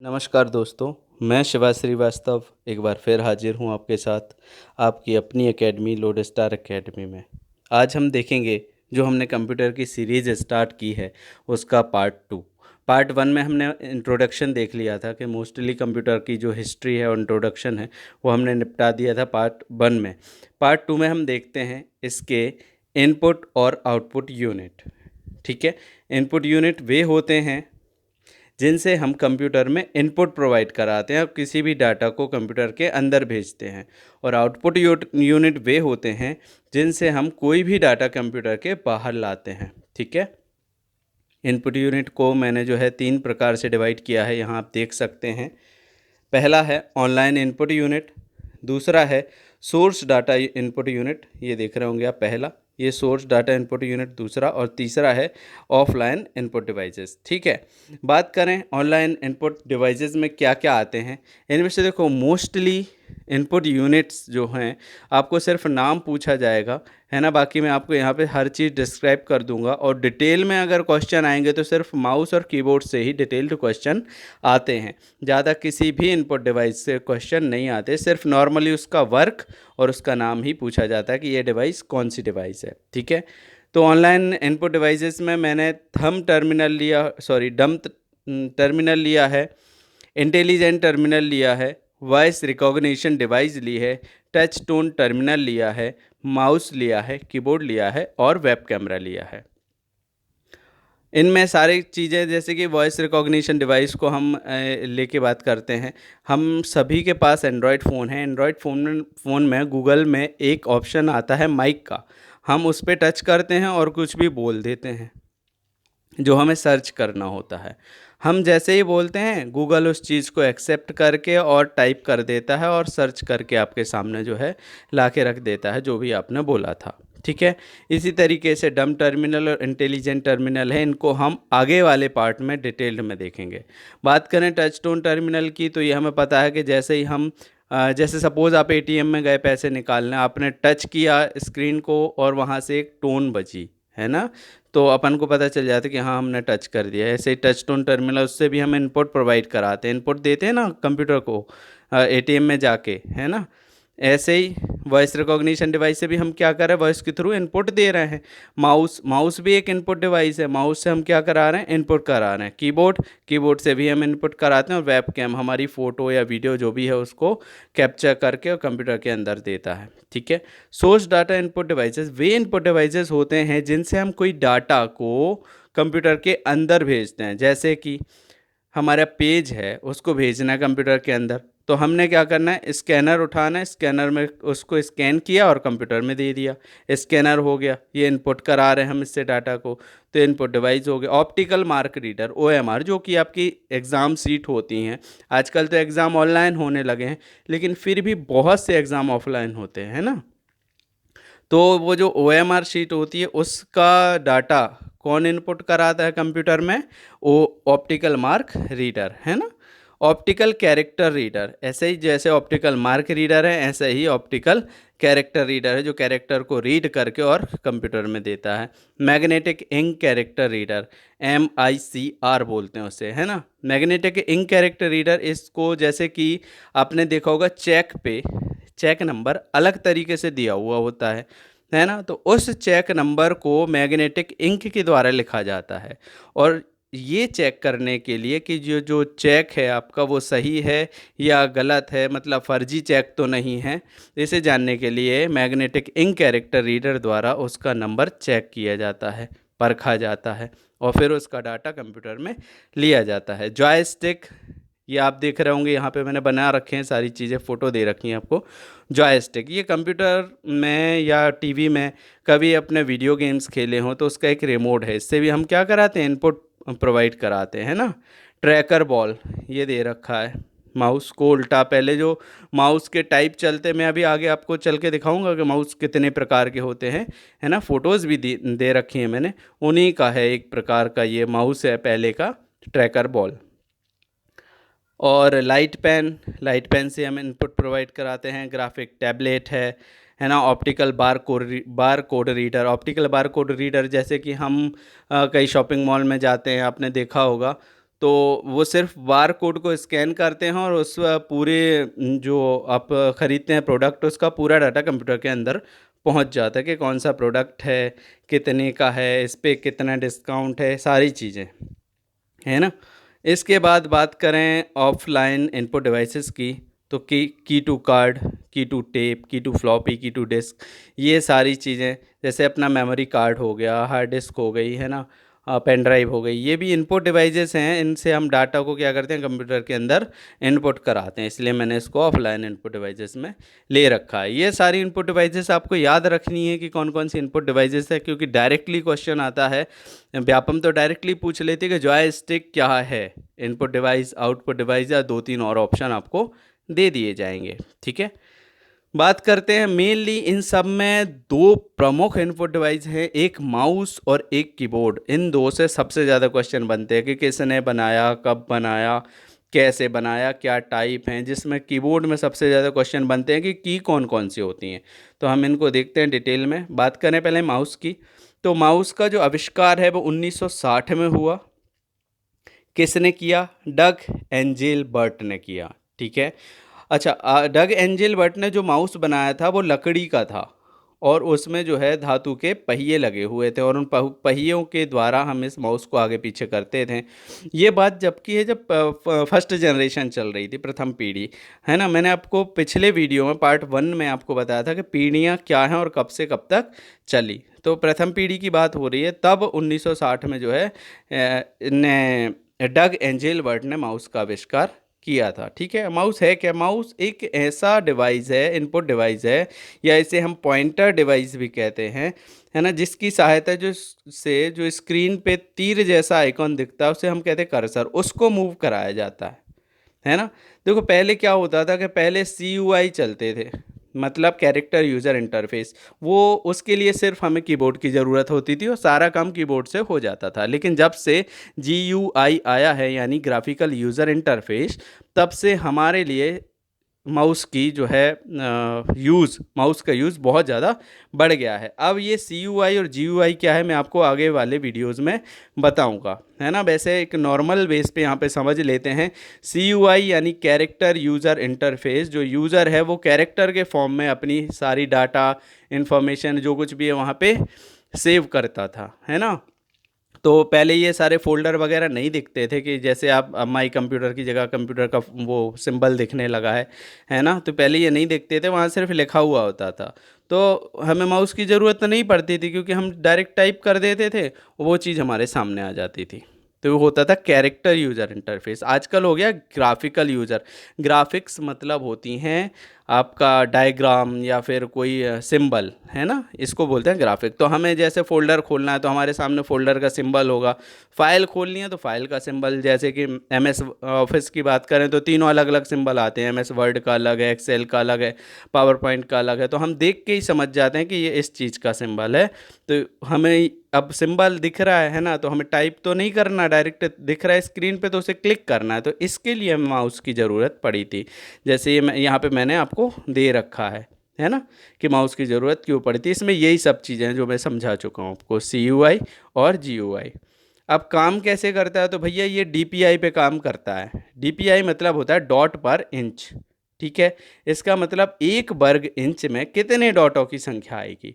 नमस्कार दोस्तों, मैं शिवा श्रीवास्तव एक बार फिर हाजिर हूँ आपके साथ आपकी अपनी एकेडमी लोड स्टार एकेडमी में। आज हम देखेंगे जो हमने कंप्यूटर की सीरीज़ स्टार्ट की है उसका पार्ट 2। पार्ट 1 में हमने इंट्रोडक्शन देख लिया था कि मोस्टली कंप्यूटर की जो हिस्ट्री है और इंट्रोडक्शन है वो हमने निपटा दिया था पार्ट 1 में। पार्ट 2 में हम देखते हैं इसके इनपुट और आउटपुट यूनिट। ठीक है, इनपुट यूनिट वे होते हैं जिनसे हम कंप्यूटर में इनपुट प्रोवाइड कराते हैं और किसी भी डाटा को कंप्यूटर के अंदर भेजते हैं, और आउटपुट यूनिट वे होते हैं जिनसे हम कोई भी डाटा कंप्यूटर के बाहर लाते हैं। ठीक है, इनपुट यूनिट को मैंने जो है 3 प्रकार से डिवाइड किया है, यहाँ आप देख सकते हैं। पहला है ऑनलाइन इनपुट यूनिट, दूसरा है सोर्स डाटा इनपुट यूनिट, ये देख रहे होंगे आप, पहला ये सोर्स डाटा इनपुट यूनिट दूसरा, और तीसरा है ऑफलाइन इनपुट डिवाइसेस। ठीक है, बात करें ऑनलाइन इनपुट डिवाइसेस में क्या क्या आते हैं, इनमें से देखो मोस्टली इनपुट यूनिट्स जो हैं आपको सिर्फ नाम पूछा जाएगा, है ना। बाकी मैं आपको यहाँ पे हर चीज़ डिस्क्राइब कर दूंगा, और डिटेल में अगर क्वेश्चन आएंगे तो सिर्फ माउस और कीबोर्ड से ही डिटेल्ड क्वेश्चन आते हैं। ज़्यादा किसी भी इनपुट डिवाइस से क्वेश्चन नहीं आते, सिर्फ नॉर्मली उसका वर्क और उसका नाम ही पूछा जाता है कि ये डिवाइस कौन सी डिवाइस है। ठीक है, तो ऑनलाइन इनपुट डिवाइसेस में मैंने डम टर्मिनल लिया है, इंटेलिजेंट टर्मिनल लिया है, वॉइस रिकॉग्निशन डिवाइस ली है, टच टोन टर्मिनल लिया है, माउस लिया है, कीबोर्ड लिया है और वेब कैमरा लिया है। इनमें सारी चीज़ें, जैसे कि वॉइस रिकॉग्निशन डिवाइस को हम लेके बात करते हैं, हम सभी के पास एंड्रॉयड फ़ोन है। एंड्रॉयड फ़ोन में गूगल में एक ऑप्शन आता है माइक का, हम उस पर टच करते हैं और कुछ भी बोल देते हैं जो हमें सर्च करना होता है। हम जैसे ही बोलते हैं गूगल उस चीज़ को एक्सेप्ट करके और टाइप कर देता है और सर्च करके आपके सामने जो है ला के रख देता है जो भी आपने बोला था। ठीक है, इसी तरीके से डम टर्मिनल और इंटेलिजेंट टर्मिनल है, इनको हम आगे वाले पार्ट में डिटेल्ड में देखेंगे। बात करें टच टोन टर्मिनल की, तो ये हमें पता है कि जैसे ही हम जैसे सपोज़ आप एटीएम में गए पैसे निकालने, आपने टच किया स्क्रीन को और वहाँ से एक टोन बजी, है ना, तो अपन को पता चल जाता है कि हाँ हमने टच कर दिया। ऐसे ही टच टोन टर्मिनल, उससे भी हम इनपुट प्रोवाइड कराते हैं, इनपुट देते हैं ना कंप्यूटर को एटीएम में जाके, है ना। ऐसे ही वॉइस रिकॉग्निशन डिवाइस से भी हम क्या कर रहे हैं, वॉइस के थ्रू इनपुट दे रहे हैं। माउस भी एक इनपुट डिवाइस है, माउस से हम क्या करा रहे हैं, इनपुट करा रहे हैं। कीबोर्ड से भी हम इनपुट कराते हैं, और वेब कैम हमारी फ़ोटो या वीडियो जो भी है उसको कैप्चर करके और कंप्यूटर के अंदर देता है। ठीक है, सोर्स डाटा इनपुट डिवाइसेस वे इनपुट डिवाइसेस होते हैं जिनसे हम कोई डाटा को कंप्यूटर के अंदर भेजते हैं। जैसे कि हमारा पेज है, उसको भेजना है कंप्यूटर के अंदर, तो हमने क्या करना है, स्कैनर उठाना है, स्कैनर में उसको स्कैन किया और कंप्यूटर में दे दिया, स्कैनर हो गया। ये इनपुट करा रहे हैं हम इससे डाटा को, तो इनपुट डिवाइस हो गया। ऑप्टिकल मार्क रीडर OMR, जो कि आपकी एग्ज़ाम सीट होती हैं, आजकल तो एग्ज़ाम ऑनलाइन होने लगे हैं लेकिन फिर भी बहुत से एग्ज़ाम ऑफलाइन होते हैं ना, तो वो जो OMR शीट होती है उसका डाटा कौन इनपुट कराता है कंप्यूटर में, वो ऑप्टिकल मार्क रीडर, है ना। ऑप्टिकल कैरेक्टर रीडर, ऐसे ही जैसे ऑप्टिकल मार्क रीडर है ऐसे ही ऑप्टिकल कैरेक्टर रीडर है जो कैरेक्टर को रीड करके और कंप्यूटर में देता है। Magnetic ink character reader, MICR बोलते हैं उसे, है ना। मैग्नेटिक इंक कैरेक्टर रीडर, इसको जैसे कि आपने देखा होगा चेक नंबर अलग तरीके से दिया हुआ होता है ना, तो उस चेक नंबर को मैग्नेटिक इंक के द्वारा लिखा जाता है, और ये चेक करने के लिए कि जो जो चेक है आपका वो सही है या गलत है, मतलब फर्जी चेक तो नहीं है, इसे जानने के लिए मैग्नेटिक इंक कैरेक्टर रीडर द्वारा उसका नंबर चेक किया जाता है, परखा जाता है, और फिर उसका डाटा कंप्यूटर में लिया जाता है। जॉयस्टिक, ये आप देख रहे होंगे यहाँ पे मैंने बना रखे हैं सारी चीज़ें, फ़ोटो दे रखी हैं आपको। जॉयस्टिक, ये कंप्यूटर में या टीवी में कभी अपने वीडियो गेम्स खेले हों तो उसका एक रिमोट है, इससे भी हम क्या कराते हैं, इनपुट प्रोवाइड कराते हैं ना। ट्रैकर बॉल, ये दे रखा है। माउस को उल्टा, पहले जो माउस के टाइप चलते, मैं अभी आगे आपको चल के दिखाऊंगा कि माउस कितने प्रकार के होते हैं, है ना। फ़ोटोज़ भी दे रखी हैं मैंने, उन्हीं का है एक प्रकार का ये माउस है पहले का, ट्रैकर बॉल। और लाइट पेन से हम इनपुट प्रोवाइड कराते हैं। ग्राफिक टैबलेट है ना। Optical bar code reader, optical bar code reader जैसे कि हम कई शॉपिंग मॉल में जाते हैं, आपने देखा होगा, तो वो सिर्फ बार कोड को स्कैन करते हैं और उस पूरे जो आप ख़रीदते हैं प्रोडक्ट, उसका पूरा डाटा कंप्यूटर के अंदर पहुंच जाता है कि कौन सा प्रोडक्ट है, कितने का है, इस पे कितना डिस्काउंट है, सारी चीज़ें, है ना। इसके बाद बात करें ऑफलाइन इनपुट डिवाइसेस की, तो की टू कार्ड, की टू टेप, की टू फ्लॉपी, की टू डिस्क, ये सारी चीज़ें, जैसे अपना मेमोरी कार्ड हो गया, हार्ड डिस्क हो गई, है ना, पेन ड्राइव हो गई, ये भी इनपुट डिवाइसेस हैं। इनसे हम डाटा को क्या करते हैं, कंप्यूटर के अंदर इनपुट कराते हैं, इसलिए मैंने इसको ऑफलाइन इनपुट डिवाइसेस में ले रखा है। ये सारी इनपुट डिवाइसेस आपको याद रखनी है कि कौन कौन सी इनपुट डिवाइसेस है, क्योंकि डायरेक्टली क्वेश्चन आता है। व्यापम तो डायरेक्टली पूछ लेती है कि जॉयस्टिक क्या है, इनपुट डिवाइस, आउटपुट डिवाइस, या 2-3 और ऑप्शन आपको दे दिए जाएंगे। ठीक है, बात करते हैं मेनली इन सब में दो प्रमुख इनपुट डिवाइस हैं, एक माउस और एक कीबोर्ड। इन दो से सबसे ज़्यादा क्वेश्चन बनते हैं कि किसने बनाया, कब बनाया, कैसे बनाया, क्या टाइप हैं। जिसमें कीबोर्ड में सबसे ज़्यादा क्वेश्चन बनते हैं कि की कौन कौन सी होती हैं, तो हम इनको देखते हैं डिटेल में। बात करें पहले माउस की, तो माउस का जो आविष्कार है वो 1960 में हुआ। किसने किया? डग एंजेलबर्ट ने किया। ठीक है, अच्छा, डग एंजेलबर्ट ने जो माउस बनाया था वो लकड़ी का था, और उसमें जो है धातु के पहिए लगे हुए थे, और उन पहियों के द्वारा हम इस माउस को आगे पीछे करते थे। ये बात जबकि है जब फर्स्ट जनरेशन चल रही थी, प्रथम पीढ़ी, है ना। मैंने आपको पिछले वीडियो में पार्ट 1 में आपको बताया था कि पीढ़ियाँ क्या हैं और कब से कब तक चली। तो प्रथम पीढ़ी की बात हो रही है, तब 1960 में जो है ने डग एंजेलबर्ट ने माउस का आविष्कार किया था। ठीक है, माउस है क्या? माउस एक ऐसा डिवाइस है, इनपुट डिवाइस है, या इसे हम पॉइंटर डिवाइस भी कहते हैं, है ना, जिसकी सहायता जो स्क्रीन पे तीर जैसा आइकॉन दिखता है उसे हम कहते हैं कर्सर, उसको मूव कराया जाता है ना। देखो पहले क्या होता था कि पहले CUI चलते थे, मतलब कैरेक्टर यूज़र इंटरफेस, वो उसके लिए सिर्फ हमें कीबोर्ड की ज़रूरत होती थी और सारा काम कीबोर्ड से हो जाता था। लेकिन जब से GUI आया है, यानी ग्राफिकल यूज़र इंटरफेस, तब से हमारे लिए माउस की जो है माउस का यूज़ बहुत ज़्यादा बढ़ गया है। अब ये CUI और GUI क्या है, मैं आपको आगे वाले वीडियोज़ में बताऊंगा, है ना। वैसे एक नॉर्मल बेस पे यहाँ पे समझ लेते हैं। CUI यानी कैरेक्टर यूज़र इंटरफेस, जो यूज़र है वो कैरेक्टर के फॉर्म में अपनी सारी डाटा, इंफॉर्मेशन, जो कुछ भी है वहाँ पे सेव करता था, है ना। तो पहले ये सारे फ़ोल्डर वगैरह नहीं दिखते थे, कि जैसे आप माई कंप्यूटर की जगह कंप्यूटर का वो सिंबल दिखने लगा है ना। तो पहले ये नहीं दिखते थे, वहाँ सिर्फ लिखा हुआ होता था, तो हमें माउस की ज़रूरत नहीं पड़ती थी, क्योंकि हम डायरेक्ट टाइप कर देते थे, वो चीज़ हमारे सामने आ जाती थी। तो वो होता था कैरेक्टर यूज़र इंटरफेस। आजकल हो गया ग्राफिकल यूज़र। ग्राफिक्स मतलब होती हैं आपका डायग्राम या फिर कोई सिंबल, है ना, इसको बोलते हैं ग्राफिक। तो हमें जैसे फ़ोल्डर खोलना है तो हमारे सामने फ़ोल्डर का सिंबल होगा, फाइल खोलनी है तो फाइल का सिंबल, जैसे कि MS ऑफिस की बात करें तो तीनों अलग अलग सिंबल आते हैं, MS वर्ड का अलग है, एक्सेल का अलग है, पावर पॉइंट का अलग है। तो हम देख के ही समझ जाते हैं कि ये इस चीज़ का सिंबल है। तो हमें अब सिंबल दिख रहा है ना, तो हमें टाइप तो नहीं करना, डायरेक्ट दिख रहा है स्क्रीन पे तो उसे क्लिक करना है। तो इसके लिए हमें माउस की ज़रूरत पड़ी थी। जैसे ये यहाँ पे मैंने आपको दे रखा है ना, कि माउस की ज़रूरत क्यों पड़ती है। इसमें यही सब चीज़ें हैं जो मैं समझा चुका हूँ आपको, CUI और GUI। अब काम कैसे करता है, तो भैया ये DPI पे काम करता है। DPI मतलब होता है डॉट पर इंच। ठीक है, इसका मतलब एक वर्ग इंच में कितने डॉटों की संख्या आएगी।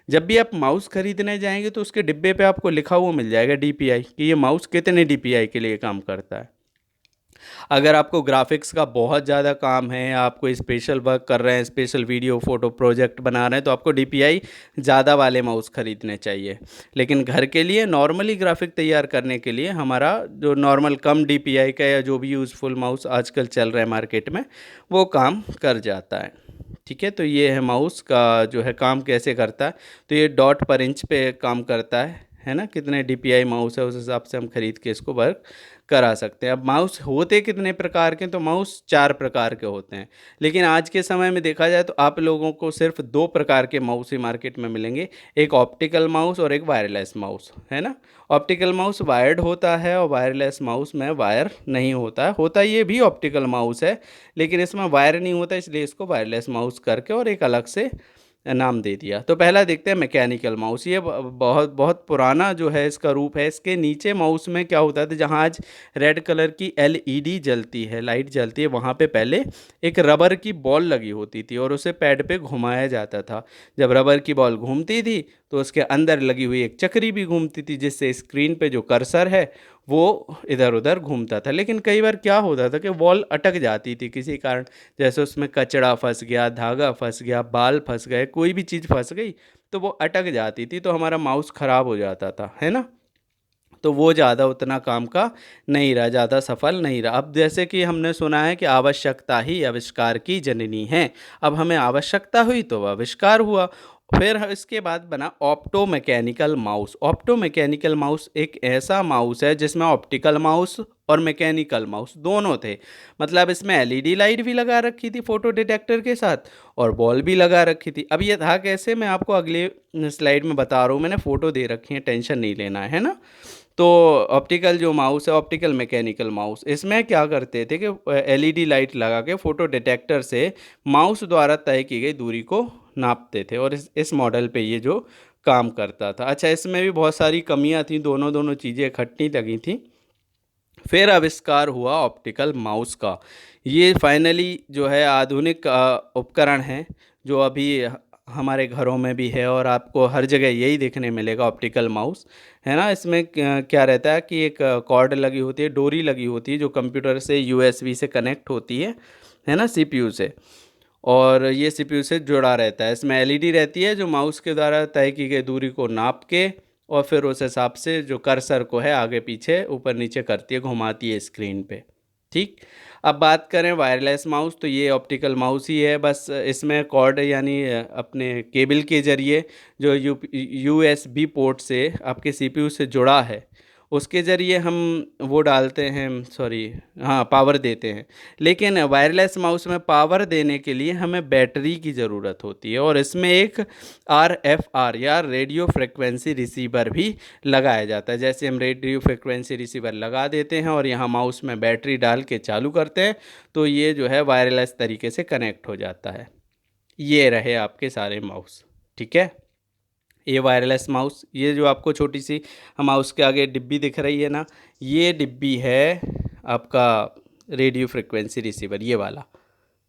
जब भी आप माउस खरीदने जाएंगे तो उसके डिब्बे पे आपको लिखा हुआ मिल जाएगा DPI, कि ये माउस कितने DPI के लिए काम करता है। अगर आपको ग्राफिक्स का बहुत ज़्यादा काम है, आप कोई स्पेशल वर्क कर रहे हैं, स्पेशल वीडियो फोटो प्रोजेक्ट बना रहे हैं, तो आपको DPI ज़्यादा वाले माउस खरीदने चाहिए। लेकिन घर के लिए नॉर्मली ग्राफिक तैयार करने के लिए हमारा जो नॉर्मल कम DPI का या जो भी यूज़फुल माउस आजकल चल रहा है मार्केट में, वो काम कर जाता है। ठीक है, तो ये है माउस का जो है काम कैसे करता है। तो ये डॉट पर इंच पे काम करता है ना, कितने DPI माउस है उस हिसाब से हम खरीद के इसको वर्क करा सकते हैं। अब माउस होते कितने प्रकार के, तो माउस 4 प्रकार के होते हैं। लेकिन आज के समय में देखा जाए तो आप लोगों को सिर्फ 2 प्रकार के माउस ही मार्केट में मिलेंगे, एक ऑप्टिकल माउस और एक वायरलेस माउस, है ना। ऑप्टिकल माउस वायर्ड होता है और वायरलेस माउस में वायर नहीं होता है। होता ये भी ऑप्टिकल माउस है, लेकिन इसमें वायर नहीं होता, इसलिए इसको वायरलेस माउस करके और एक अलग से नाम दे दिया। तो पहला देखते हैं मैकेनिकल माउस। ये बहुत बहुत पुराना जो है इसका रूप है। इसके नीचे माउस में क्या होता था, जहाँ आज रेड कलर की एलईडी जलती है, लाइट जलती है, वहाँ पे पहले एक रबर की बॉल लगी होती थी और उसे पैड पे घुमाया जाता था। जब रबर की बॉल घूमती थी तो उसके अंदर लगी हुई एक चक्री भी घूमती थी, जिससे स्क्रीन पे जो कर्सर है वो इधर उधर घूमता था। लेकिन कई बार क्या होता था कि बॉल अटक जाती थी किसी कारण, जैसे उसमें कचड़ा फंस गया, धागा फंस गया, बाल फंस गए, कोई भी चीज़ फंस गई तो वो अटक जाती थी, तो हमारा माउस ख़राब हो जाता था, है ना। तो वो ज़्यादा उतना काम का नहीं रहा, ज़्यादा सफल नहीं रहा। अब जैसे कि हमने सुना है कि आवश्यकता ही आविष्कार की जननी है। अब हमें आवश्यकता हुई तो आविष्कार हुआ। फिर इसके बाद बना opto mechanical mouse. Opto mechanical mouse एक ऐसा माउस है जिसमें ऑप्टिकल माउस और मैकेनिकल माउस दोनों थे। मतलब इसमें एलईडी लाइट भी लगा रखी थी फोटो डिटेक्टर के साथ, और बॉल भी लगा रखी थी। अब ये था कैसे, मैं आपको अगले स्लाइड में बता रहा हूँ, मैंने फ़ोटो दे रखी है, टेंशन नहीं लेना है ना। तो ऑप्टिकल जो माउस है, ऑप्टिकल मैकेनिकल माउस, इसमें क्या करते थे कि एलईडी लाइट लगा के फ़ोटो डिटेक्टर से माउस द्वारा तय की गई दूरी को नापते थे, और इस मॉडल पे ये जो काम करता था। अच्छा, इसमें भी बहुत सारी कमियां थी, दोनों दोनों चीज़ें इकट्ठी लगी थी। फिर आविष्कार हुआ ऑप्टिकल माउस का। ये फाइनली जो है आधुनिक उपकरण है, जो अभी हमारे घरों में भी है, और आपको हर जगह यही देखने मिलेगा, ऑप्टिकल माउस, है ना। इसमें क्या रहता है कि एक कॉर्ड लगी होती है, डोरी लगी होती है, जो कंप्यूटर से यूएसबी से कनेक्ट होती है ना, सीपीयू से, और ये सीपीयू से जुड़ा रहता है। इसमें एलईडी रहती है जो माउस के द्वारा तय की गई दूरी को नाप के, और फिर उस हिसाब से जो कर्सर को है आगे पीछे ऊपर नीचे करती है, घुमाती है स्क्रीन पे। ठीक। अब बात करें वायरलेस माउस, तो ये ऑप्टिकल माउस ही है, बस इसमें कॉर्ड यानी अपने केबल के ज़रिए जो यूएसबी पोर्ट से आपके सीपीयू से जुड़ा है, उसके ज़रिए हम वो डालते हैं, सॉरी, हाँ, पावर देते हैं। लेकिन वायरलेस माउस में पावर देने के लिए हमें बैटरी की ज़रूरत होती है, और इसमें एक आरएफआर या रेडियो फ्रिक्वेंसी रिसीवर भी लगाया जाता है। जैसे हम रेडियो फ्रिक्वेंसी रिसीवर लगा देते हैं और यहाँ माउस में बैटरी डाल के चालू करते हैं, तो ये जो है वायरलेस तरीके से कनेक्ट हो जाता है। ये रहे आपके सारे माउस। ठीक है, ये वायरलेस माउस, ये जो आपको छोटी सी माउस के आगे डिब्बी दिख रही है ना, ये डिब्बी है आपका रेडियो फ्रिक्वेंसी रिसीवर, ये वाला।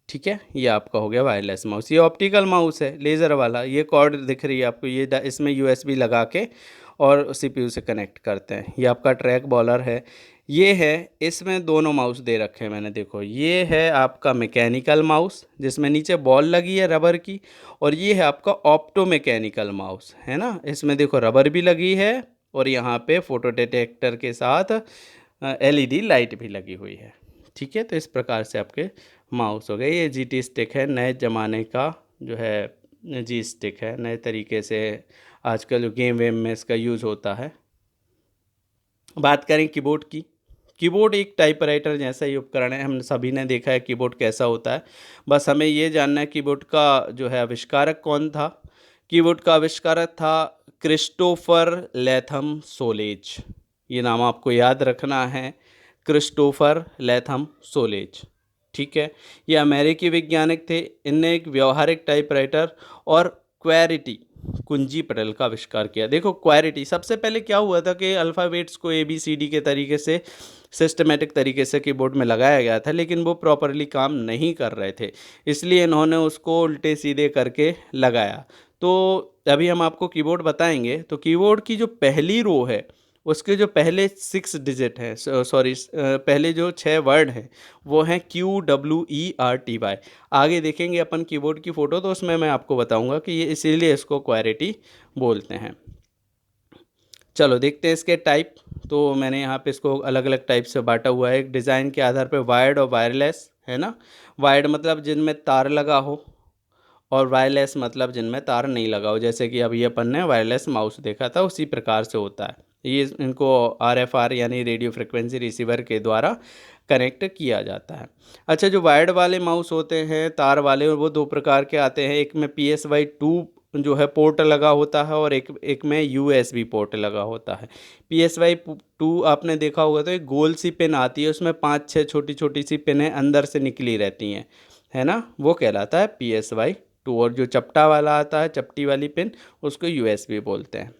ठीक है, ये आपका हो गया वायरलेस माउस। ये ऑप्टिकल माउस है, लेज़र वाला। ये कॉर्ड दिख रही है आपको, ये इसमें यूएसबी लगा के और सीपीयू से कनेक्ट करते हैं। ये आपका ट्रैक बॉलर है, ये है। इसमें दोनों माउस दे रखे हैं मैंने, देखो, ये है आपका मैकेनिकल माउस जिसमें नीचे बॉल लगी है रबर की, और ये है आपका ऑप्टो मैकेनिकल माउस, है ना। इसमें देखो रबर भी लगी है, और यहाँ पे फोटो डिटेक्टर के साथ एलईडी लाइट भी लगी हुई है। ठीक है, तो इस प्रकार से आपके माउस हो गए। ये जीटी स्टिक है, नए ज़माने का जो है जी स्टिक है, नए तरीके से आजकल जो गेम वेम में इसका यूज़ होता है। बात करें कीबोर्ड की, कीबोर्ड एक टाइपराइटर जैसा ही उपकरण है। हम सभी ने देखा है कीबोर्ड कैसा होता है, बस हमें ये जानना है कीबोर्ड का जो है आविष्कारक कौन था। कीबोर्ड का आविष्कारक था क्रिस्टोफर लैथम सोलेज। ये नाम आपको याद रखना है, क्रिस्टोफर लैथम सोलेज। ठीक है, ये अमेरिकी वैज्ञानिक थे। इनने एक व्यवहारिक टाइपराइटर और क्वेरिटी कुंजी पटल का आविष्कार किया। देखो, क्वेरिटी सबसे पहले क्या हुआ था कि अल्फ़ाबेट्स को ABCD के तरीके से सिस्टमेटिक तरीके से कीबोर्ड में लगाया गया था, लेकिन वो प्रॉपरली काम नहीं कर रहे थे, इसलिए इन्होंने उसको उल्टे सीधे करके लगाया। तो अभी हम आपको कीबोर्ड बताएंगे। तो कीबोर्ड की जो पहली रो है, उसके जो पहले 6 डिजिट हैं, सॉरी, पहले जो 6 वर्ड हैं, वो हैं QWERTY। आगे देखेंगे अपन कीबोर्ड की फ़ोटो, तो उसमें मैं आपको बताऊंगा कि ये इसीलिए इसको क्वेरिटी बोलते हैं। चलो देखते हैं इसके टाइप। तो मैंने यहाँ पे इसको अलग अलग टाइप से बांटा हुआ है, एक डिज़ाइन के आधार पे, वायर्ड और वायरलेस, है ना। वायर्ड मतलब जिनमें तार लगा हो, और वायरलेस मतलब जिनमें तार नहीं लगा हो, जैसे कि अभी अपन ने वायरलेस माउस देखा था, उसी प्रकार से होता है। ये इनको RFR यानी रेडियो फ्रिक्वेंसी रिसीवर के द्वारा कनेक्ट किया जाता है। अच्छा, जो वायर्ड वाले माउस होते हैं, तार वाले, वो 2 प्रकार के आते हैं। एक में PSY2 जो है पोर्ट लगा होता है, और एक में USB पोर्ट लगा होता है। PSY2 आपने देखा होगा, तो एक गोल सी पिन आती है, उसमें 5-6 छोटी छोटी सी पिनें अंदर से निकली रहती हैं, है ना, वो कहलाता है PSY2। टू, और जो चपटा वाला आता है, चपटी वाली पिन, उसको USB बोलते हैं।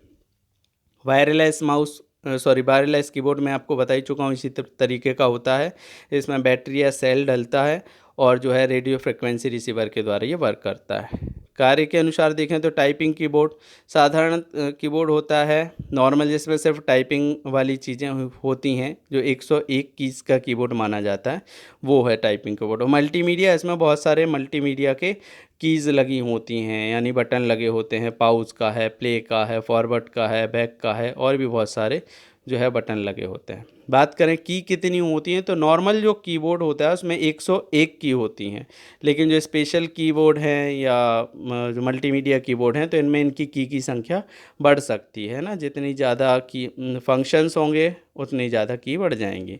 वायरलेस माउस वायरलेस कीबोर्ड मैं आपको बता ही चुका हूँ, इसी तरीके का होता है। इसमें बैटरी या सेल डलता है और जो है रेडियो फ्रिक्वेंसी रिसीवर के द्वारा ये वर्क करता है। कार्य के अनुसार देखें तो टाइपिंग कीबोर्ड साधारण कीबोर्ड होता है, नॉर्मल, जिसमें सिर्फ टाइपिंग वाली चीज़ें होती हैं, जो 101 कीज़ का कीबोर्ड माना जाता है, वो है टाइपिंग कीबोर्ड। और मल्टीमीडिया, इसमें बहुत सारे मल्टीमीडिया के कीज़ लगी होती हैं, यानी बटन लगे होते हैं, पाउज का है, प्ले का है, फॉरवर्ड का है, बैक का है, और भी बहुत सारे जो है बटन लगे होते हैं। बात करें की कितनी होती हैं, तो नॉर्मल जो कीबोर्ड होता है उसमें 101 की होती हैं, लेकिन जो स्पेशल कीबोर्ड हैं या जो मल्टीमीडिया कीबोर्ड हैं, तो इनमें इनकी की संख्या बढ़ सकती है ना, जितनी ज़्यादा की फंक्शंस होंगे उतनी ज़्यादा की बढ़ जाएंगी।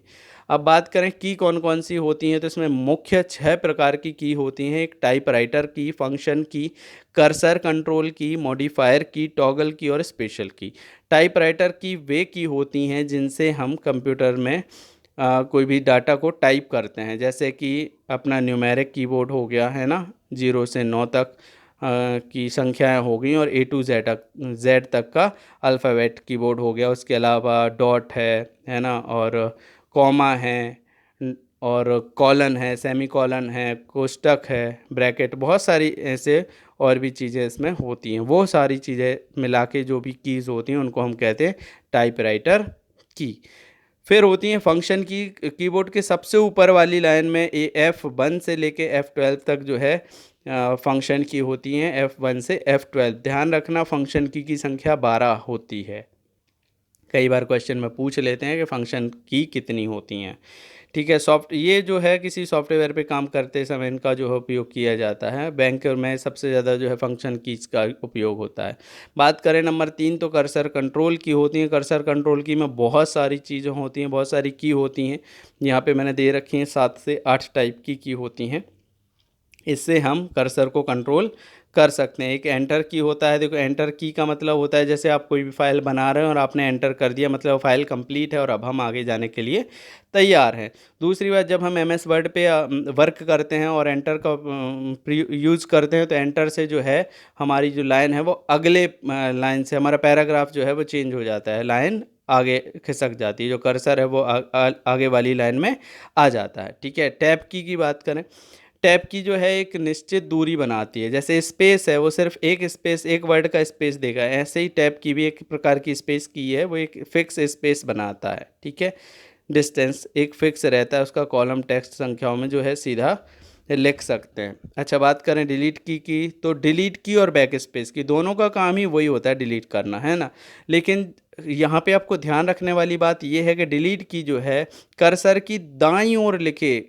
अब बात करें की कौन कौन सी होती हैं, तो इसमें मुख्य 6 प्रकार की होती हैं। एक टाइपराइटर की, फंक्शन की, कर्सर कंट्रोल की, मॉडिफायर की, टॉगल की और स्पेशल की। टाइपराइटर की वे की होती हैं जिनसे हम कंप्यूटर में कोई भी डाटा को टाइप करते हैं, जैसे कि अपना न्यूमेरिक कीबोर्ड हो गया है ना, 0 से 9 तक की संख्याएं हो गई, और A to Z तक का अल्फ़ाबेट कीबोर्ड हो गया। उसके अलावा डॉट है ना, और कॉमा है, और कॉलन है, सेमी कॉलन है, कोष्टक है, ब्रैकेट, बहुत सारी ऐसे और भी चीज़ें इसमें होती हैं। वो सारी चीज़ें मिला के जो भी कीज़ होती हैं उनको हम कहते हैं टाइपराइटर की। फिर होती हैं फंक्शन की। कीबोर्ड के सबसे ऊपर वाली लाइन में F1 से लेके F12 तक जो है फंक्शन की होती हैं, F1 से F12। ध्यान रखना, फंक्शन की संख्या 12 होती है। कई बार क्वेश्चन में पूछ लेते हैं कि फंक्शन की कितनी होती हैं। ठीक है, ये जो है किसी सॉफ्टवेयर पे काम करते समय इनका जो है उपयोग किया जाता है। बैंक में सबसे ज़्यादा जो है फंक्शन कीज का उपयोग होता है। बात करें नंबर 3, तो कर्सर कंट्रोल की होती हैं। कर्सर कंट्रोल की में बहुत सारी चीज़ें होती हैं, बहुत सारी की होती हैं। यहाँ पे मैंने दे रखी हैं 7 से 8 टाइप की होती हैं। इससे हम कर्सर को कंट्रोल कर सकते हैं। एक एंटर की होता है। देखो, एंटर की का मतलब होता है जैसे आप कोई भी फाइल बना रहे हैं और आपने एंटर कर दिया, मतलब फाइल कंप्लीट है और अब हम आगे जाने के लिए तैयार हैं। दूसरी बात, जब हम MS वर्ड पे वर्क करते हैं और एंटर का यूज़ करते हैं, तो एंटर से जो है हमारी जो लाइन है वो अगले लाइन से, हमारा पैराग्राफ जो है वो चेंज हो जाता है, लाइन आगे खिसक जाती है, जो कर्सर है वो आगे वाली लाइन में आ जाता है। ठीक है, टैब की बात करें, टैब की जो है एक निश्चित दूरी बनाती है। जैसे स्पेस है, वो सिर्फ एक स्पेस, एक वर्ड का स्पेस देगा, ऐसे ही टैब की भी एक प्रकार की स्पेस की है, वो एक फिक्स स्पेस बनाता है। ठीक है, डिस्टेंस एक फिक्स रहता है उसका, कॉलम टेक्स्ट संख्याओं में जो है सीधा लिख सकते हैं। अच्छा, बात करें डिलीट की, तो डिलीट की और बैक स्पेस की दोनों का काम ही वही होता है, डिलीट करना, है ना। लेकिन यहाँ पे आपको ध्यान रखने वाली बात यह है कि डिलीट की जो है कर्सर की दाईं ओर लिखे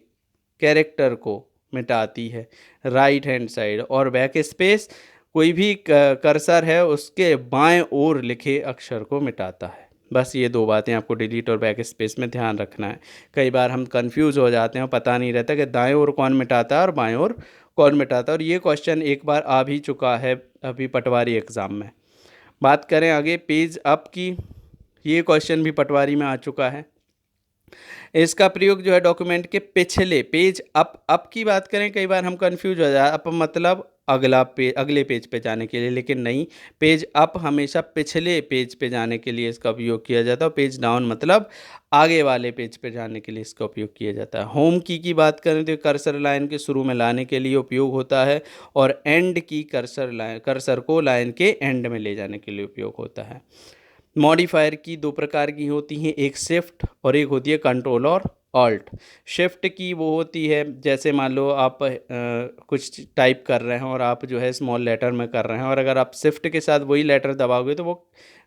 कैरेक्टर को मिटाती है, राइट हैंड साइड, और बैक स्पेस कोई भी कर्सर है उसके बाएं ओर लिखे अक्षर को मिटाता है। बस ये 2 बातें आपको डिलीट और बैक स्पेस में ध्यान रखना है। कई बार हम कंफ्यूज हो जाते हैं, पता नहीं रहता कि दाएं ओर कौन मिटाता है और बाएं ओर कौन मिटाता है, और ये क्वेश्चन एक बार आ भी चुका है अभी पटवारी एग्ज़ाम में। बात करें आगे पेज अप की, ये क्वेश्चन भी पटवारी में आ चुका है। इसका प्रयोग जो है डॉक्यूमेंट के पिछले पेज अप की बात करें, कई बार हम कंफ्यूज हो जाए, अप मतलब अगले पेज पे जाने के लिए, लेकिन नहीं, पेज अप हमेशा पिछले पेज पे जाने के लिए इसका उपयोग किया जाता है, और पेज डाउन मतलब आगे वाले पेज पे जाने के लिए इसका उपयोग किया जाता है। होम की बात करें तो कर्सर लाइन के शुरू में लाने के लिए उपयोग होता है, और एंड की कर्सर को लाइन के एंड में ले जाने के लिए उपयोग होता है। मॉडिफायर की 2 प्रकार की होती हैं, एक शिफ्ट और एक होती है कंट्रोल और ऑल्ट। शिफ्ट की वो होती है, जैसे मान लो आप कुछ टाइप कर रहे हैं और आप जो है स्मॉल लेटर में कर रहे हैं, और अगर आप शिफ्ट के साथ वही लेटर दबाओगे तो वो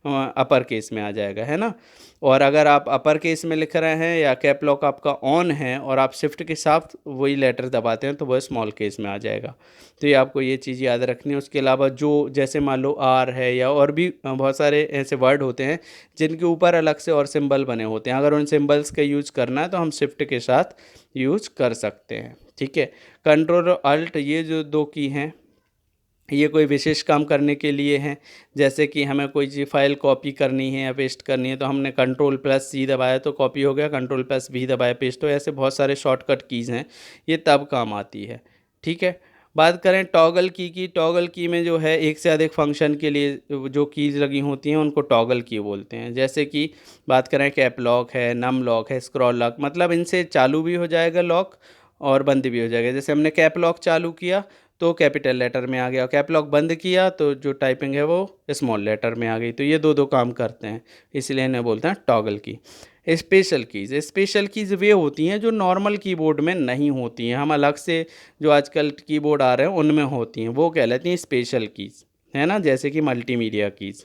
अपर केस में आ जाएगा, है ना। और अगर आप अपर केस में लिख रहे हैं या कैप लॉक आपका ऑन है और आप शिफ्ट के साथ वही लेटर दबाते हैं तो वह स्मॉल केस में आ जाएगा। तो ये आपको ये चीज़ याद रखनी है। उसके अलावा जो जैसे मान लो आर है या और भी बहुत सारे ऐसे वर्ड होते हैं जिनके ऊपर अलग से और सिंबल बने होते हैं, अगर उन सिंबल्स का यूज़ करना है तो हम शिफ्ट के साथ यूज़ कर सकते हैं। ठीक है, कंट्रोल और अल्ट ये जो 2 की हैं, ये कोई विशेष काम करने के लिए हैं। जैसे कि हमें कोई चीज़ फाइल कॉपी करनी है या पेस्ट करनी है, तो हमने कंट्रोल+C दबाया तो कॉपी हो गया, कंट्रोल+V दबाया पेस्ट हो। ऐसे बहुत सारे शॉर्टकट कीज़ हैं, ये तब काम आती है। ठीक है, बात करें टॉगल की, टॉगल की में जो है एक से अधिक फंक्शन के लिए जो कीज़ लगी होती हैं उनको टॉगल की बोलते हैं। जैसे कि बात करें कैप लॉक है, नम लॉक है, स्क्रॉल लॉक, मतलब इनसे चालू भी हो जाएगा लॉक और बंद भी हो जाएगा। जैसे हमने कैप लॉक चालू किया तो कैपिटल लेटर में आ गया, और कैप लॉक बंद किया तो जो टाइपिंग है वो स्मॉल लेटर में आ गई। तो ये दो दो काम करते हैं, इसलिए इन्हें बोलते हैं टॉगल की। स्पेशल कीज़ वे होती हैं जो नॉर्मल कीबोर्ड में नहीं होती हैं, हम अलग से जो आजकल कीबोर्ड आ रहे हैं उनमें होती हैं, वो कहलाती हैं स्पेशल कीज़, है ना। जैसे कि मल्टीमीडिया कीज़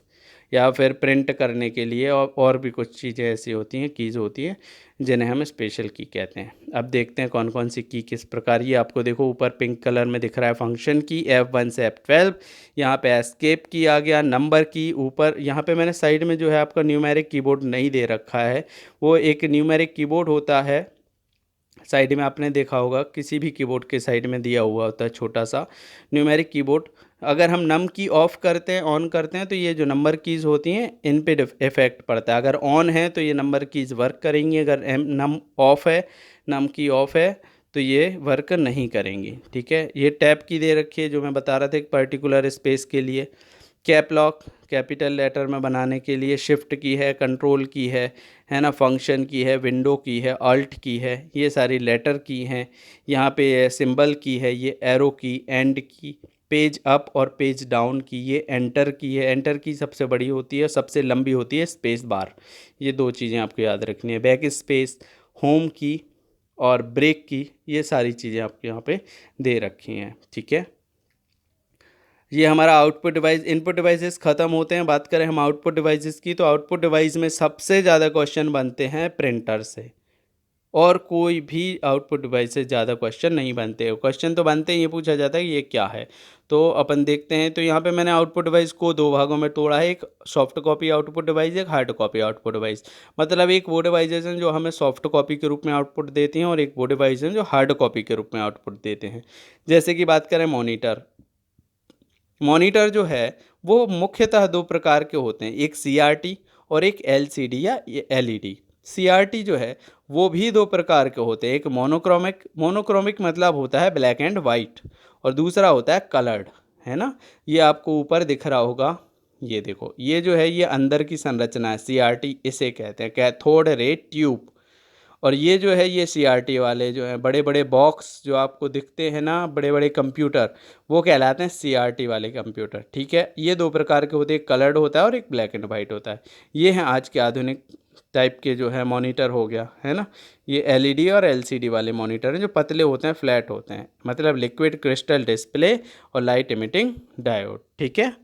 या फिर प्रिंट करने के लिए, और भी कुछ चीज़ें ऐसी होती हैं, कीज़ होती हैं जिन्हें हम स्पेशल की कहते हैं। अब देखते हैं कौन कौन सी की किस प्रकार। ये आपको देखो ऊपर पिंक कलर में दिख रहा है फंक्शन की, F1 से F12, यहाँ पे एस्केप की आ गया, नंबर की ऊपर। यहाँ पे मैंने साइड में जो है आपका न्यूमेरिक कीबोर्ड नहीं दे रखा है, वो एक न्यूमेरिक कीबोर्ड होता है साइड में, आपने देखा होगा किसी भी कीबोर्ड के साइड में दिया हुआ होता है छोटा सा न्यूमेरिक कीबोर्ड। अगर हम नम की ऑफ करते हैं, ऑन करते हैं, तो ये जो नंबर कीज़ होती हैं इन पे इफेक्ट पड़ता है। अगर ऑन है तो ये नंबर कीज़ वर्क करेंगी, अगर नम ऑफ है, नम की ऑफ है, तो ये वर्क नहीं करेंगी। ठीक है, ये टैब की दे रखी है जो मैं बता रहा था एक पर्टिकुलर स्पेस के लिए। कैप लॉक कैपिटल लेटर में बनाने के लिए, शिफ्ट की है, कंट्रोल की है ना, फंक्शन की है, विंडो की है, अल्ट की है, ये सारी लेटर की हैं। यहाँ पे सिंबल की है, ये एरो की, एंड की, पेज अप और पेज डाउन की, ये एंटर की है। एंटर की सबसे बड़ी होती है, सबसे लंबी होती है स्पेस बार। ये दो चीज़ें आपको याद रखनी है। बैक स्पेस, होम की और ब्रेक की, ये सारी चीज़ें आपके यहाँ पे दे रखी हैं। ठीक है, ये हमारा आउटपुट डिवाइस। इनपुट डिवाइसेस ख़त्म होते हैं। बात करें हम आउटपुट डिवाइसेस की, तो आउटपुट डिवाइस में सबसे ज़्यादा क्वेश्चन बनते हैं प्रिंटर से, और कोई भी आउटपुट डिवाइस से ज़्यादा क्वेश्चन नहीं बनते। क्वेश्चन तो बनते हैं, ये पूछा जाता है कि ये क्या है। तो अपन देखते हैं, तो यहाँ पे मैंने आउटपुट डिवाइस को दो भागों में तोड़ा है, एक सॉफ्ट कॉपी आउटपुट डिवाइस, एक हार्ड कॉपी आउटपुट डिवाइस। मतलब एक वो डिवाइसेस हैं जो हमें सॉफ्ट कॉपी के रूप में आउटपुट देती हैं, और एक वो डिवाइस हैं जो हार्ड कॉपी के रूप में आउटपुट देते हैं। जैसे कि बात करें मॉनिटर, मॉनिटर जो है वो मुख्यतः दो प्रकार के होते हैं, एक सीआरटी और एक एलसीडी या एलईडी। सीआरटी जो है वो भी दो प्रकार के होते हैं, एक मोनोक्रोमिक, मोनोक्रोमिक मतलब होता है ब्लैक एंड वाइट, और दूसरा होता है कलर्ड, है ना। ये आपको ऊपर दिख रहा होगा, ये देखो, ये जो है ये अंदर की संरचना है, सीआरटी इसे कहते हैं, कैथोड रे ट्यूब। और ये जो है ये सीआरटी वाले जो हैं बड़े बड़े बॉक्स जो आपको दिखते हैं ना, बड़े बड़े कंप्यूटर, वो कहलाते हैं सीआरटी वाले कंप्यूटर। ठीक है, ये दो प्रकार के होते हैं, एक कलर्ड होता है और एक ब्लैक एंड वाइट होता है। ये हैं आज के आधुनिक टाइप के जो है मॉनिटर हो गया, है ना। ये एलईडी और एलसीडी वाले मॉनिटर हैं जो पतले होते हैं, फ्लैट होते हैं, मतलब लिक्विड क्रिस्टल डिस्प्ले और लाइट इमिटिंग डायोड। ठीक है,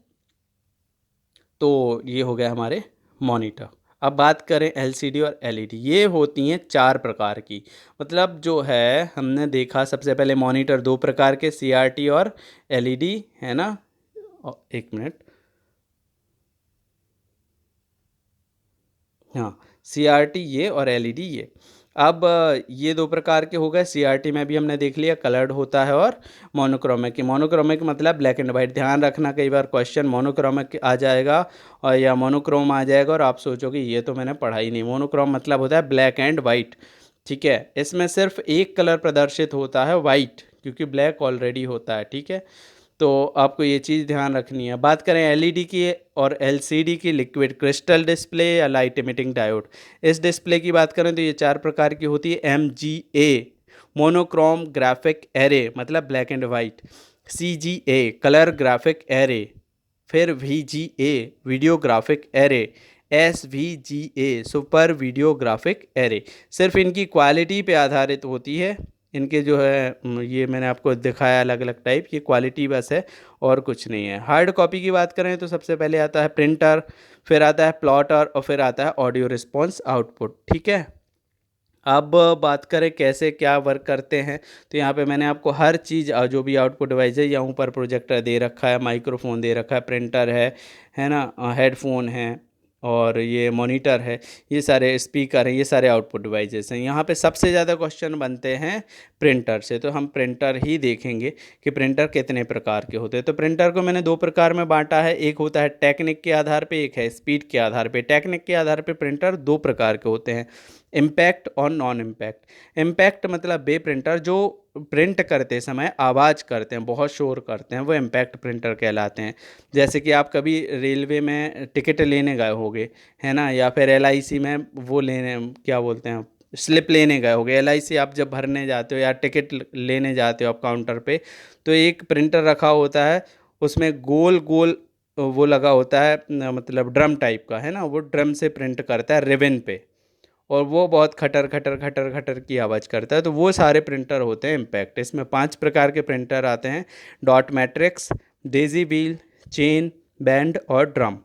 तो ये हो गया हमारे मॉनिटर। अब बात करें एलसीडी और एलईडी, ये होती हैं चार प्रकार की। मतलब जो है हमने देखा सबसे पहले मॉनिटर दो प्रकार के, सीआरटी और एलईडी, है ना। एक मिनट, हाँ, सीआरटी ये और एलईडी ये। अब ये दो प्रकार के हो गए। सीआरटी में भी हमने देख लिया कलर्ड होता है और मोनोक्रोमिक। मोनोक्रोमिक मतलब ब्लैक एंड वाइट। ध्यान रखना कई बार क्वेश्चन मोनोक्रोमिक आ जाएगा और या मोनोक्रोम आ जाएगा और आप सोचोगे ये तो मैंने पढ़ा ही नहीं। मोनोक्रोम मतलब होता है ब्लैक एंड वाइट। ठीक है, इसमें सिर्फ एक कलर प्रदर्शित होता है वाइट, क्योंकि ब्लैक ऑलरेडी होता है। ठीक है, तो आपको ये चीज़ ध्यान रखनी है। बात करें एलईडी की और एलसीडी की, लिक्विड क्रिस्टल डिस्प्ले या लाइट इमिटिंग डायोड। इस डिस्प्ले की बात करें तो ये चार प्रकार की होती है। एमजीए मोनोक्रोम ग्राफिक एरे, मतलब black and white. CGA colour graphic array. फिर VGA video graphic array. SVGA super video graphic array. सिर्फ इनकी क्वालिटी पे आधारित होती है, इनके जो है ये मैंने आपको दिखाया अलग अलग टाइप, ये क्वालिटी बस है और कुछ नहीं है। हार्ड कॉपी की बात करें तो सबसे पहले आता है प्रिंटर, फिर आता है प्लॉटर और फिर आता है ऑडियो रिस्पॉन्स आउटपुट। ठीक है, अब बात करें कैसे क्या वर्क करते हैं, तो यहाँ पे मैंने आपको हर चीज़ जो भी आउटपुट डिवाइस है, यहाँ ऊपर प्रोजेक्टर दे रखा है, माइक्रोफोन दे रखा है, प्रिंटर है ना, हेडफोन है और ये मॉनिटर है, ये सारे स्पीकर हैं, ये सारे आउटपुट डिवाइसेस हैं। यहाँ पे सबसे ज़्यादा क्वेश्चन बनते हैं प्रिंटर से, तो हम प्रिंटर ही देखेंगे कि प्रिंटर कितने प्रकार के होते हैं। तो प्रिंटर को मैंने दो प्रकार में बांटा है, एक होता है टेक्निक के आधार पे, एक है स्पीड के आधार पे। टेक्निक के आधार पे प्रिंटर दो प्रकार के होते हैं, इम्पैक्ट और नॉन इम्पैक्ट। इम्पैक्ट मतलब वे प्रिंटर जो प्रिंट करते समय आवाज़ करते हैं, बहुत शोर करते हैं, वो इम्पैक्ट प्रिंटर कहलाते हैं। जैसे कि आप कभी रेलवे में टिकट लेने गए होगे, है ना, या फिर एलआईसी में वो लेने, क्या बोलते हैं, स्लिप लेने गए होगे। एलआईसी आप जब भरने जाते हो या टिकट लेने जाते हो आप काउंटर पे, तो एक प्रिंटर रखा होता है, उसमें गोल गोल वो लगा होता है, मतलब ड्रम टाइप का, है ना, वो ड्रम से प्रिंट करता है रिबन पे, और वो बहुत खटर खटर खटर खटर की आवाज़ करता है। तो वो सारे प्रिंटर होते हैं इम्पैक्ट। इसमें 5 प्रकार के प्रिंटर आते हैं: dot matrix, Daisy wheel, chain, band और ड्रम।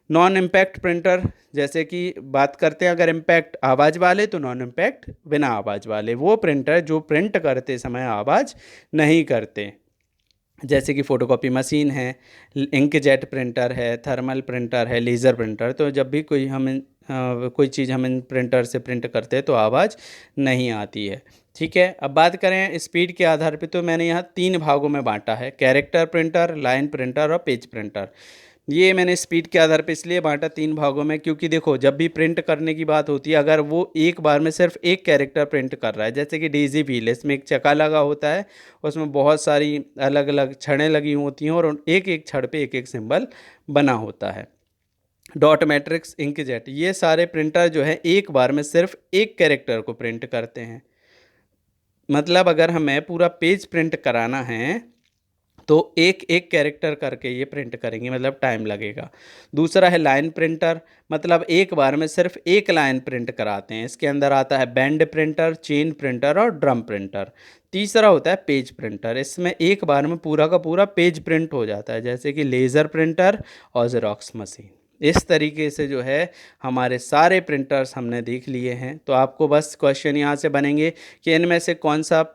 नॉन इम्पैक्ट प्रिंटर, जैसे कि बात करते हैं अगर इम्पैक्ट आवाज़ वाले, तो नॉन इम्पैक्ट बिना आवाज़ वाले, वो प्रिंटर जो प्रिंट करते समय आवाज़ नहीं करते। जैसे कि फ़ोटोकॉपी मशीन है, इंकजेट प्रिंटर है, थर्मल प्रिंटर है, लेज़र प्रिंटर। तो जब भी कोई चीज़ हम इन प्रिंटर से प्रिंट करते हैं तो आवाज़ नहीं आती है। ठीक है, अब बात करें स्पीड के आधार पे, तो मैंने यहाँ 3 भागों में बांटा है: कैरेक्टर प्रिंटर, लाइन प्रिंटर और पेज प्रिंटर। ये मैंने स्पीड के आधार पे इसलिए बांटा 3 भागों में, क्योंकि देखो जब भी प्रिंट करने की बात होती है, अगर वो एक बार में सिर्फ एक कैरेक्टर प्रिंट कर रहा है, जैसे कि डेज़ी व्हील, इसमें एक चक्का लगा होता है, उसमें बहुत सारी अलग अलग छड़ें लगी होती हैं, और एक एक छड़ पे एक एक सिंबल बना होता है। डॉट मैट्रिक्स, इंकजेट, ये सारे प्रिंटर जो है एक बार में सिर्फ एक कैरेक्टर को प्रिंट करते हैं। मतलब अगर हमें पूरा पेज प्रिंट कराना है तो एक एक कैरेक्टर करके ये प्रिंट करेंगे, मतलब टाइम लगेगा। दूसरा है लाइन प्रिंटर, मतलब एक बार में सिर्फ एक लाइन प्रिंट कराते हैं। इसके अंदर आता है बैंड प्रिंटर, चेन प्रिंटर और ड्रम प्रिंटर। तीसरा होता है पेज प्रिंटर, इसमें एक बार में पूरा का पूरा पेज प्रिंट हो जाता है, जैसे कि लेज़र प्रिंटर और जेरोक्स मशीन। इस तरीके से जो है हमारे सारे प्रिंटर्स हमने देख लिए हैं। तो आपको बस क्वेश्चन यहाँ से बनेंगे कि इनमें से कौन सा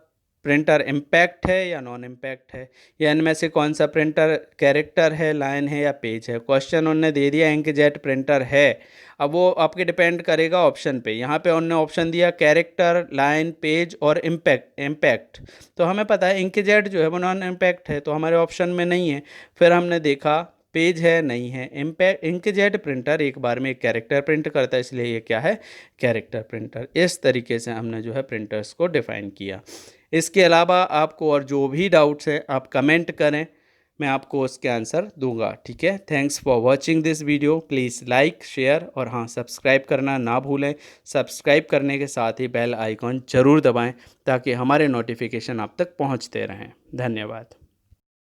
प्रिंटर इम्पैक्ट है या नॉन इम्पैक्ट है, या इनमें से कौन सा प्रिंटर कैरेक्टर है, लाइन है या पेज है। क्वेश्चन उन्होंने दे दिया इंकजेट प्रिंटर है, अब वो आपके डिपेंड करेगा ऑप्शन पे। यहाँ पे उन्होंने ऑप्शन दिया कैरेक्टर, लाइन, पेज और इम्पैक्ट। तो हमें पता है इंकजेट जो है वो नॉन इम्पैक्ट है, तो हमारे ऑप्शन में नहीं है। फिर हमने देखा पेज है, नहीं है। इंकजेट प्रिंटर एक बार में एक कैरेक्टर प्रिंट करता है, इसलिए ये क्या है, कैरेक्टर प्रिंटर। इस तरीके से हमने जो है प्रिंटर्स को डिफ़ाइन किया। इसके अलावा आपको और जो भी डाउट्स है आप कमेंट करें, मैं आपको उसके आंसर दूंगा। ठीक है, thanks for watching this video. Please like, share और हाँ, सब्सक्राइब करना ना भूलें। सब्सक्राइब करने के साथ ही बेल आइकॉन ज़रूर दबाएं, ताकि हमारे नोटिफिकेशन आप तक पहुंचते रहें। धन्यवाद।